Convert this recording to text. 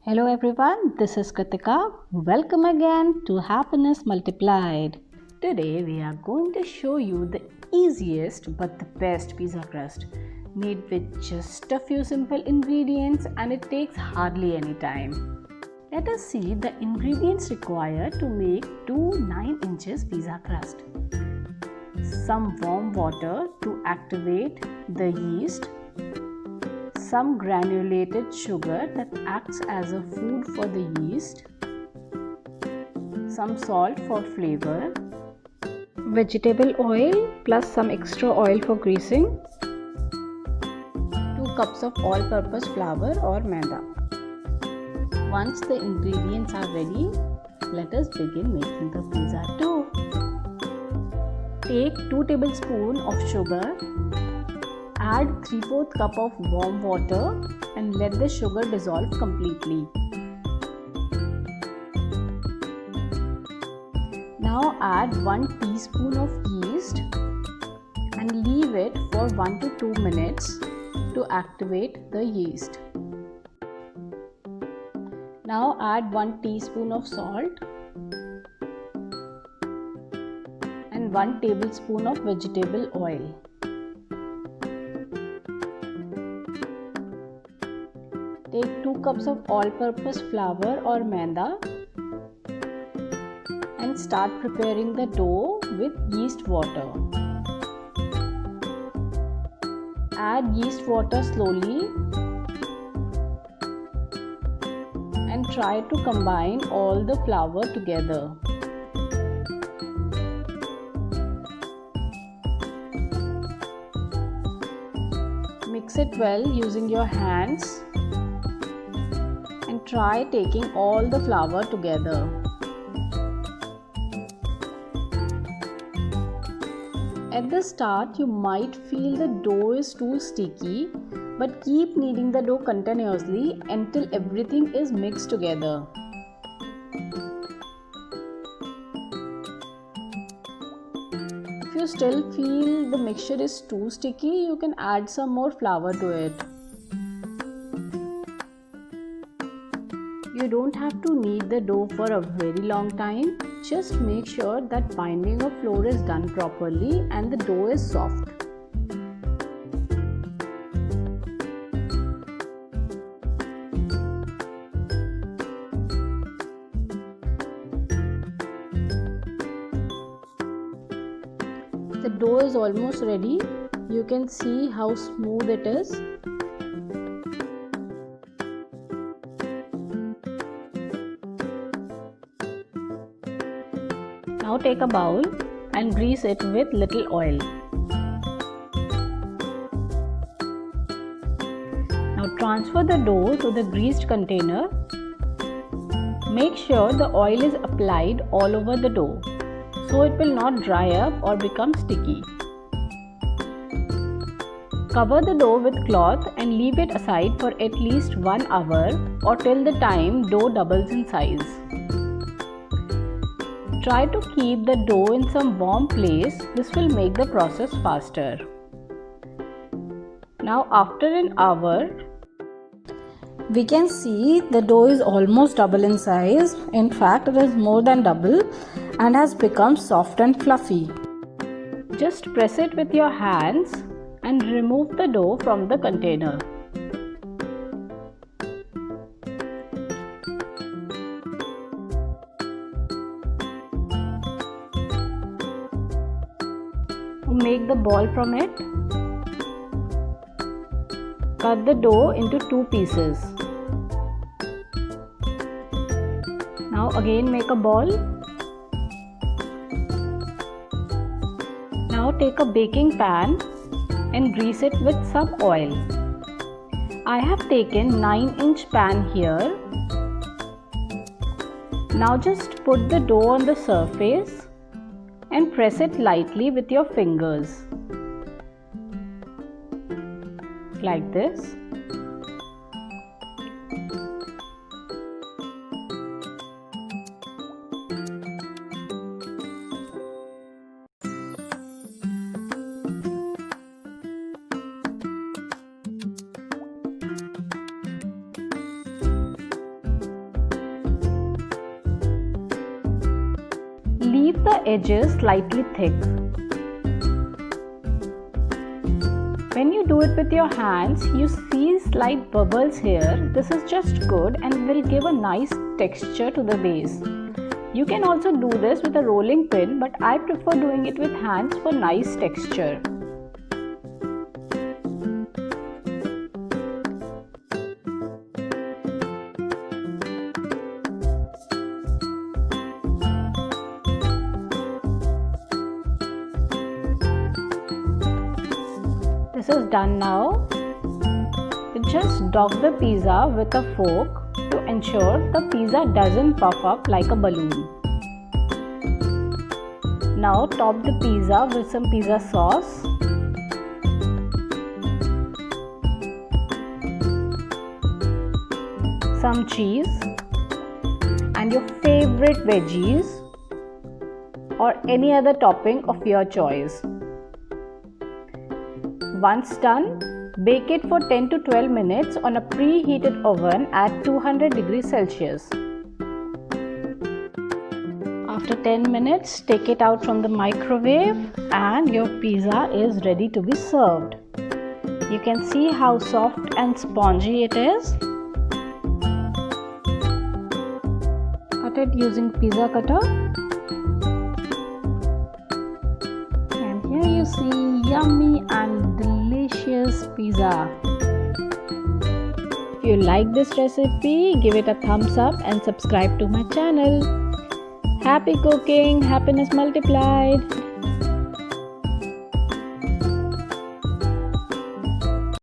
Hello everyone, this is Kritika. Welcome again to Happiness Multiplied. Today we are going to show you the easiest but the best pizza crust made with just a few simple ingredients, and it takes hardly any time. Let us see the ingredients required to make two 9 inches pizza crust. Some warm water to activate the yeast, some granulated sugar that acts as a food for the yeast, some salt for flavor, vegetable oil plus some extra oil for greasing, 2 cups of all-purpose flour or maida. Once the ingredients are ready, let us begin making the pizza dough. Take 2 tablespoons of sugar. Add 3/4 cup of warm water and let the sugar dissolve completely. Now add 1 teaspoon of yeast and leave it for 1 to 2 minutes to activate the yeast. Now add 1 teaspoon of salt and 1 tablespoon of vegetable oil. Take 2 cups of all-purpose flour or maida and start preparing the dough with yeast water. Add yeast water slowly and try to combine all the flour together. Mix it well using your hands and try taking all the flour together. At the start, you might feel the dough is too sticky, but keep kneading the dough continuously until everything is mixed together. If you still feel the mixture is too sticky, you can add some more flour to it. You don't have to knead the dough for a very long time. Just make sure that binding of flour is done properly and the dough is soft. The dough is almost ready. You can see how smooth it is. Now take a bowl and grease it with little oil. Now transfer the dough to the greased container. Make sure the oil is applied all over the dough so it will not dry up or become sticky. Cover the dough with cloth and leave it aside for at least 1 hour or till the time dough doubles in size. Try to keep the dough in some warm place. This will make the process faster. Now after an hour, we can see the dough is almost double in size. In fact, it is more than double and has become soft and fluffy. Just press it with your hands and remove the dough from the container. Make the ball from it. Cut the dough into 2 pieces. Now again make a ball. Now take a baking pan and grease it with some oil. I have taken 9-inch pan here. Now just put the dough on the surface and press it lightly with your fingers, like this. the edges slightly thick. When you do it with your hands, you see slight bubbles here. This is just good and will give a nice texture to the base. You can also do this with a rolling pin, but I prefer doing it with hands for nice texture. This is done now. Just dog the pizza with a fork to ensure the pizza doesn't puff up like a balloon. Now top the pizza with some pizza sauce. Some cheese and your favorite veggies or any other topping of your choice. Once done, bake it for 10 to 12 minutes on a preheated oven at 200 degrees Celsius. After 10 minutes, take it out from the microwave and your pizza is ready to be served. You can see how soft and spongy it is. Cut it using pizza cutter. And here you see yummy and delicious pizza. If you like this recipe, give it a thumbs up and subscribe to my channel. Happy cooking, happiness multiplied.